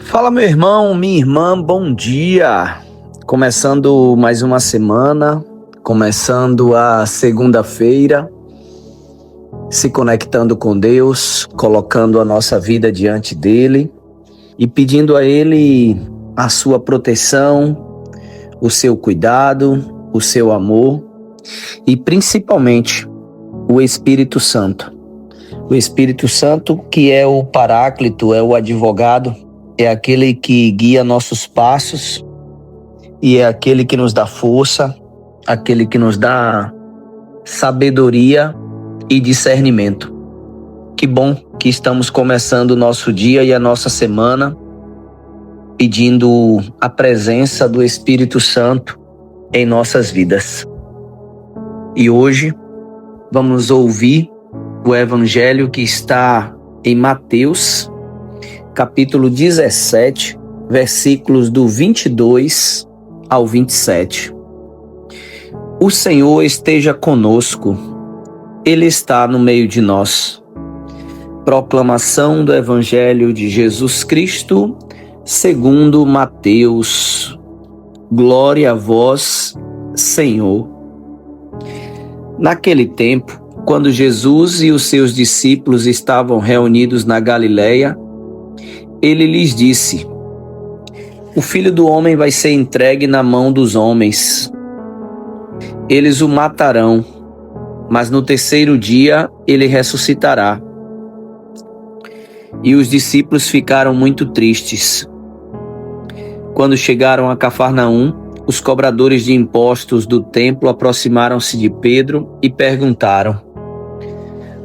Fala, meu irmão, minha irmã, bom dia. Começando mais uma semana, começando a segunda-feira, se conectando com Deus, colocando a nossa vida diante dele e pedindo a ele a sua proteção, o seu cuidado, o seu amor e principalmente o Espírito Santo. O Espírito Santo, que é o Paráclito, é o advogado, é aquele que guia nossos passos e é aquele que nos dá força, aquele que nos dá sabedoria e discernimento. Que bom que estamos começando o nosso dia e a nossa semana pedindo a presença do Espírito Santo em nossas vidas. E hoje vamos ouvir o Evangelho que está em Mateus, capítulo 17, versículos do 22 ao 27. O Senhor esteja conosco, Ele está no meio de nós. Proclamação do Evangelho de Jesus Cristo, segundo Mateus. Glória a vós, Senhor. Naquele tempo, quando Jesus e os seus discípulos estavam reunidos na Galileia, ele lhes disse: O Filho do Homem vai ser entregue na mão dos homens. Eles o matarão, mas no terceiro dia ele ressuscitará. E os discípulos ficaram muito tristes. Quando chegaram a Cafarnaum, os cobradores de impostos do templo aproximaram-se de Pedro e perguntaram: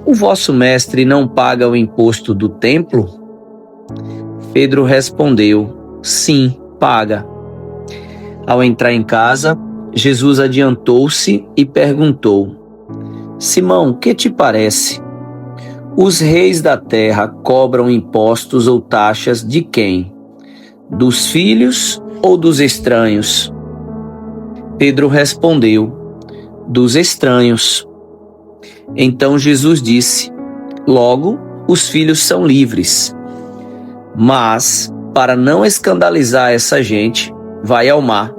O vosso mestre não paga o imposto do templo? Pedro respondeu: Sim, paga. Ao entrar em casa, Jesus adiantou-se e perguntou: Simão, que te parece? Os reis da terra cobram impostos ou taxas de quem? Dos filhos ou dos estranhos? Pedro respondeu: Dos estranhos. Então Jesus disse: Logo, os filhos são livres. Mas, para não escandalizar essa gente, vai ao mar,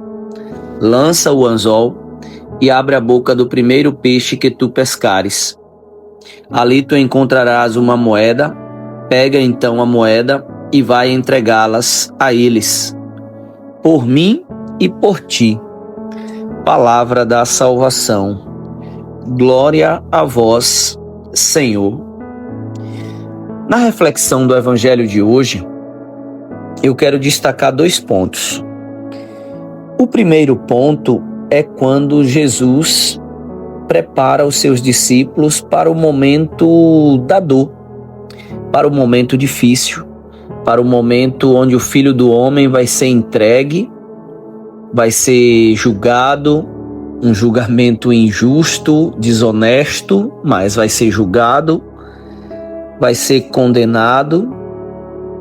lança o anzol e abre a boca do primeiro peixe que tu pescares. Ali tu encontrarás uma moeda, pega então a moeda e vai entregá-las a eles, por mim e por ti. Palavra da salvação. Glória a vós, Senhor. Na reflexão do Evangelho de hoje, eu quero destacar 2 pontos. O primeiro ponto é quando Jesus prepara os seus discípulos para o momento da dor, para o momento difícil, para o momento onde o Filho do Homem vai ser entregue, vai ser julgado, um julgamento injusto, desonesto, mas vai ser julgado, vai ser condenado,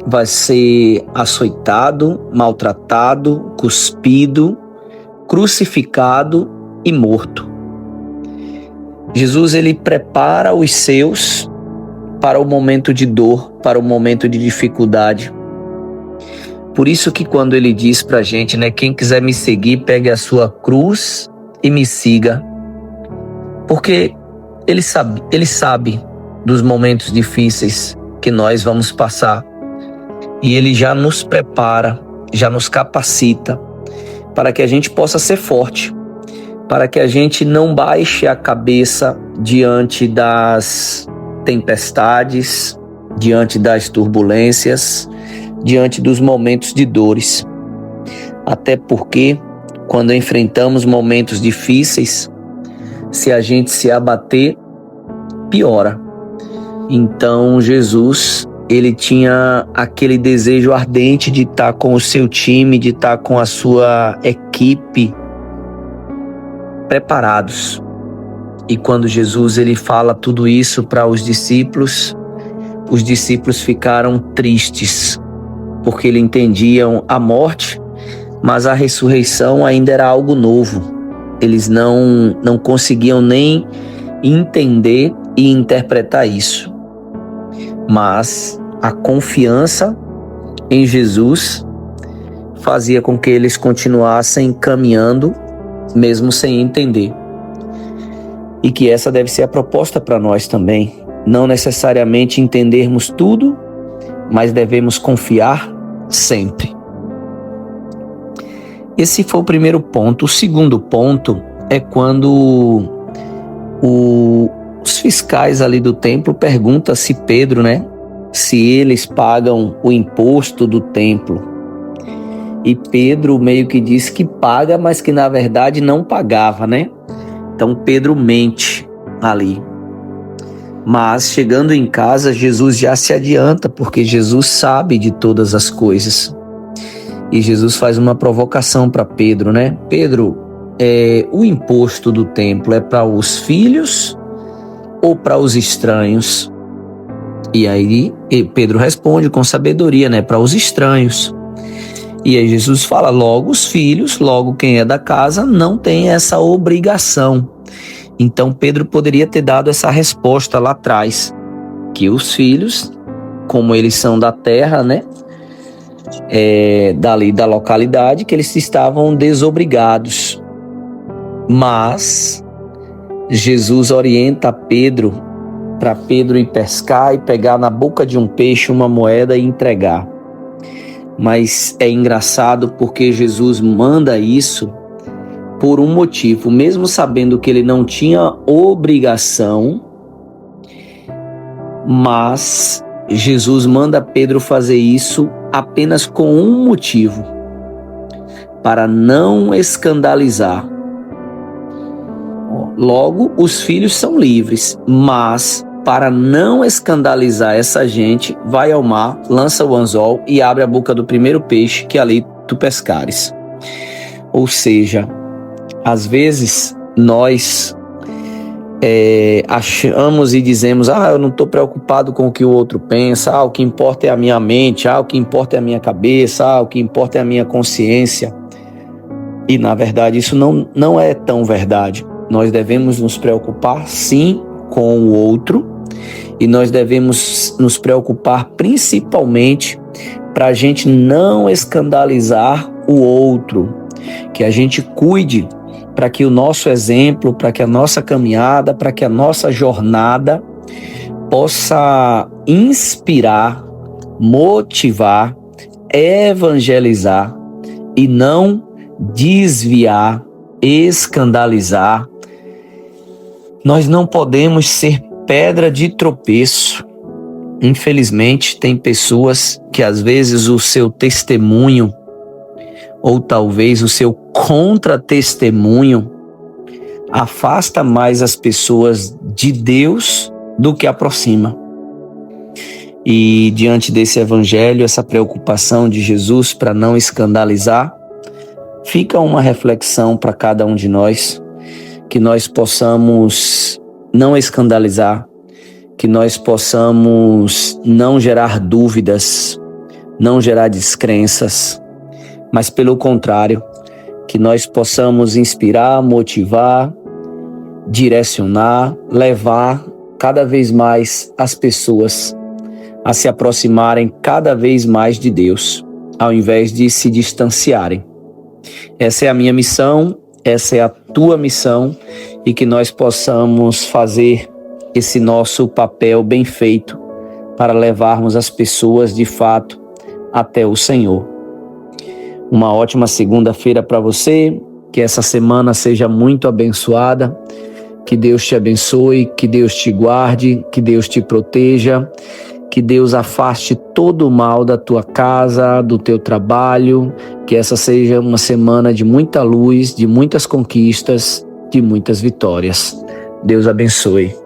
vai ser açoitado, maltratado, cuspido, crucificado e morto. Jesus, ele prepara os seus para o momento de dor, para o momento de dificuldade. Por isso que quando ele diz pra gente, quem quiser me seguir, pegue a sua cruz e me siga. Porque ele sabe dos momentos difíceis que nós vamos passar. E ele já nos prepara, já nos capacita para que a gente possa ser forte, para que a gente não baixe a cabeça diante das tempestades, diante das turbulências, diante dos momentos de dores. Até porque, quando enfrentamos momentos difíceis, se a gente se abater, piora. Então, Jesus, ele tinha aquele desejo ardente de estar com o seu time, de estar com a sua equipe preparados. E quando Jesus ele fala tudo isso para os discípulos ficaram tristes, porque eles entendiam a morte, mas a ressurreição ainda era algo novo. Eles não conseguiam nem entender e interpretar isso. Mas a confiança em Jesus fazia com que eles continuassem caminhando, mesmo sem entender. E que essa deve ser a proposta para nós também. Não necessariamente entendermos tudo, mas devemos confiar sempre. Esse foi o primeiro ponto. O segundo ponto é quando os fiscais ali do templo perguntam se Pedro, se eles pagam o imposto do templo. E Pedro meio que diz que paga, mas que na verdade não pagava, Então Pedro mente ali. Mas chegando em casa, Jesus já se adianta, porque Jesus sabe de todas as coisas. E Jesus faz uma provocação para Pedro, Pedro, o imposto do templo é para os filhos ou para os estranhos? E aí Pedro responde com sabedoria, para os estranhos. E aí Jesus fala, logo os filhos, logo quem é da casa não tem essa obrigação. Então Pedro poderia ter dado essa resposta lá atrás, que os filhos, como eles são da terra, dali da localidade, que eles estavam desobrigados. Mas Jesus orienta Pedro, para Pedro ir pescar e pegar na boca de um peixe uma moeda e entregar. Mas é engraçado porque Jesus manda isso por um motivo, mesmo sabendo que ele não tinha obrigação, mas Jesus manda Pedro fazer isso apenas com um motivo, para não escandalizar. Logo, os filhos são livres, mas para não escandalizar essa gente, vai ao mar, lança o anzol e abre a boca do primeiro peixe que ali tu pescares. Ou seja, às vezes nós achamos e dizemos, eu não estou preocupado com o que o outro pensa, o que importa é a minha mente, o que importa é a minha cabeça, o que importa é a minha consciência. E na verdade isso não é tão verdade. Nós devemos nos preocupar sim com o outro, e nós devemos nos preocupar principalmente para a gente não escandalizar o outro, que a gente cuide para que o nosso exemplo, para que a nossa caminhada, para que a nossa jornada possa inspirar, motivar, evangelizar e não desviar, escandalizar. Nós não podemos ser pedra de tropeço. Infelizmente, tem pessoas que às vezes o seu testemunho, ou talvez o seu contra-testemunho, afasta mais as pessoas de Deus do que aproxima. E diante desse evangelho, essa preocupação de Jesus para não escandalizar, fica uma reflexão para cada um de nós, que nós possamos não escandalizar, que nós possamos não gerar dúvidas, não gerar descrenças, mas pelo contrário, que nós possamos inspirar, motivar, direcionar, levar cada vez mais as pessoas a se aproximarem cada vez mais de Deus, ao invés de se distanciarem. Essa é a minha missão, essa é a tua missão, e que nós possamos fazer esse nosso papel bem feito para levarmos as pessoas de fato até o Senhor. Uma ótima segunda-feira para você, que essa semana seja muito abençoada, que Deus te abençoe, que Deus te guarde, que Deus te proteja, que Deus afaste todo o mal da tua casa, do teu trabalho, que essa seja uma semana de muita luz, de muitas conquistas, de muitas vitórias. Deus abençoe.